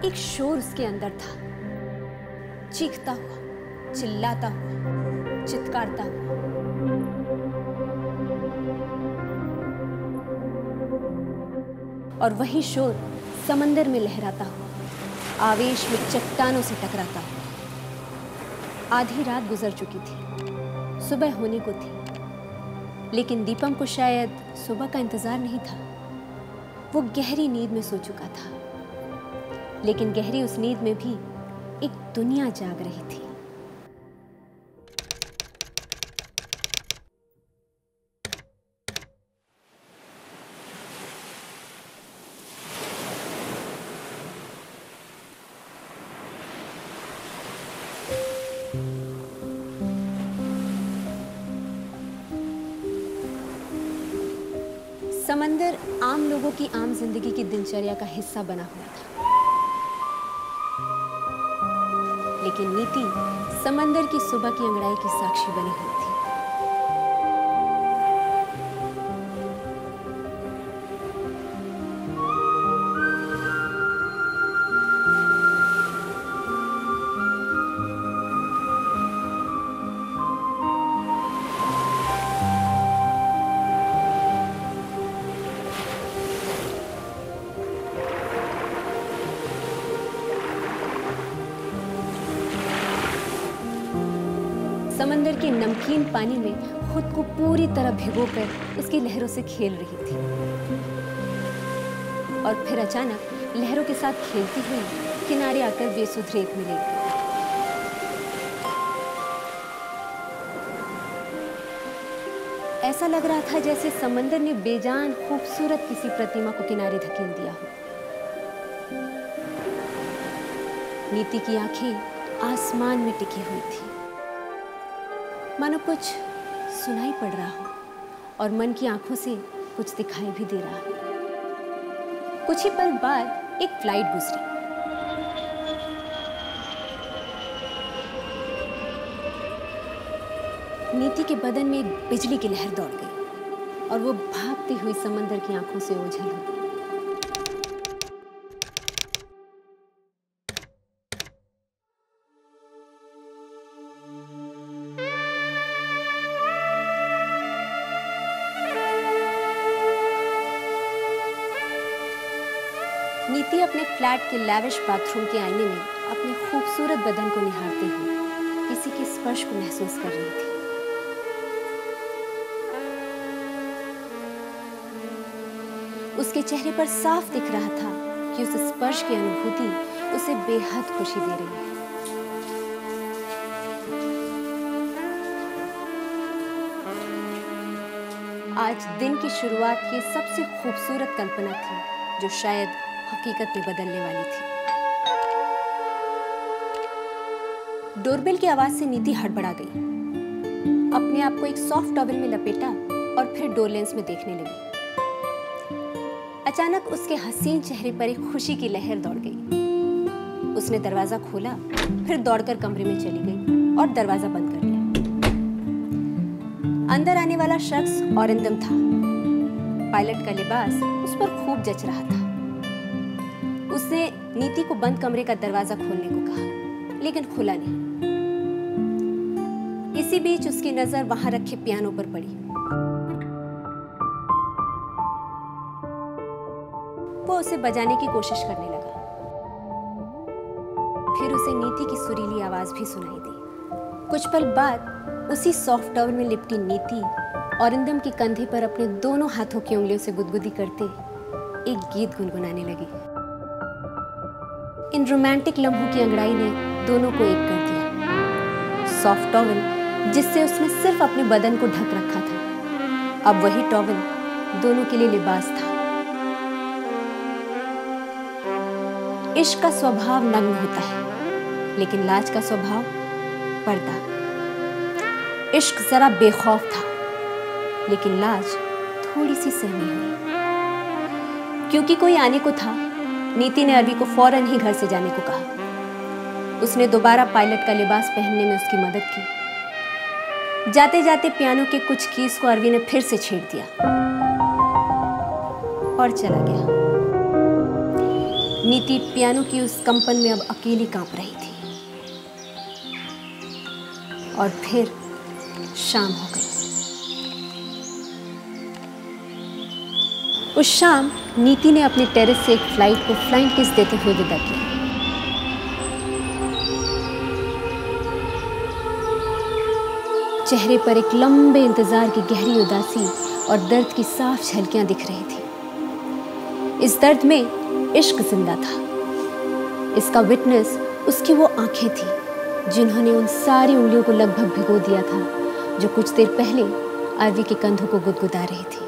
एक शोर उसके अंदर था, चीखता हुआ, चिल्लाता हुआ, चित्कारता हुआ। और वही शोर समंदर में लहराता हुआ, आवेश में चट्टानों से टकराता हुआ। आधी रात गुजर चुकी थी, सुबह होने को थी, लेकिन दीपम को शायद सुबह का इंतजार नहीं था। वो गहरी नींद में सो चुका था, लेकिन गहरी उस नींद में भी एक दुनिया जाग रही थी। समंदर आम लोगों की आम जिंदगी की दिनचर्या का हिस्सा बना हुआ था, लेकिन नीति समंदर की सुबह की अंगड़ाई की साक्षी बनी हुई थी। समंदर के नमकीन पानी में खुद को पूरी तरह भिगोकर उसकी लहरों से खेल रही थी, और फिर अचानक लहरों के साथ खेलती हुई किनारे आकर बेसुध रेत में लेट गई। ऐसा लग रहा था जैसे समंदर ने बेजान खूबसूरत किसी प्रतिमा को किनारे धकेल दिया हो। नीति की आंखें आसमान में टिकी हुई थी, मानो कुछ सुनाई पड़ रहा हो और मन की आंखों से कुछ दिखाई भी दे रहा हो। कुछ ही पल बाद एक फ्लाइट गुजरी। नीति के बदन में एक बिजली की लहर दौड़ गई और वो भागती हुई समंदर की आंखों से ओझल हो गई। नीति अपने फ्लैट के लैविश बाथरूम के आईने में अपने खूबसूरत बदन को निहारते हुए किसी के स्पर्श को महसूस कर रही थी। उसके चेहरे पर साफ दिख रहा था कि उस स्पर्श की अनुभूति उसे बेहद खुशी दे रही है। आज दिन की शुरुआत की सबसे खूबसूरत कल्पना थी जो शायद हकीकत में बदलने वाली थी। डोरबेल की आवाज से नीति हड़बड़ा गई, अपने आप को एक सॉफ्ट टॉवल में लपेटा और फिर डोर लेंस में देखने लगी। अचानक उसके हसीन चेहरे पर एक खुशी की लहर दौड़ गई। उसने दरवाजा खोला, फिर दौड़कर कमरे में चली गई और दरवाजा बंद कर लिया। अंदर आने वाला शख्स औरिंदम था। पायलट का लिबास उस पर खूब जच रहा था। उसने नीति को बंद कमरे का दरवाजा खोलने को कहा, लेकिन खुला नहीं। इसी बीच उसकी नजर वहां रखे पियानो पर पड़ी। वो उसे बजाने की कोशिश करने लगा। फिर उसे नीति की सुरीली आवाज भी सुनाई दी। कुछ पल बाद उसी सॉफ्ट टॉवल में लिपटी नीति औरिंदम के कंधे पर अपने दोनों हाथों की उंगलियों से गुदगुदी करते एक गीत गुनगुनाने लगी। इन रोमांटिक लम्हों की अंगड़ाई ने दोनों को एक कर दिया। सॉफ्ट टॉवल जिससे उसने सिर्फ अपने बदन को ढक रखा था, अब वही टॉवल दोनों के लिए लिबास था। इश्क का स्वभाव नग्न होता है, लेकिन लाज का स्वभाव पर्दा। इश्क जरा बेखौफ था, लेकिन लाज थोड़ी सी सहमी हुई। क्योंकि कोई आने को था, नीति ने अरवी को फौरन ही घर से जाने को कहा। उसने दोबारा पायलट का लिबास पहनने में उसकी मदद की। जाते जाते पियानो के कुछ कीज को अरवी ने फिर से छेड़ दिया और चला गया। नीति पियानो की उस कंपन में अब अकेली कांप रही थी। और फिर शाम हो गई। उस शाम नीति ने अपने टेरेस से एक फ्लाइट को फ्लाइंग किस देते हुए विदा किया। चेहरे पर एक लंबे इंतजार की गहरी उदासी और दर्द की साफ झलकियां दिख रही थी। इस दर्द में इश्क जिंदा था। इसका विटनेस उसकी वो आंखें थी जिन्होंने उन सारी उंगलियों को लगभग भिगो दिया था जो कुछ देर पहले आरवी के कंधों को गुदगुदा रही थी।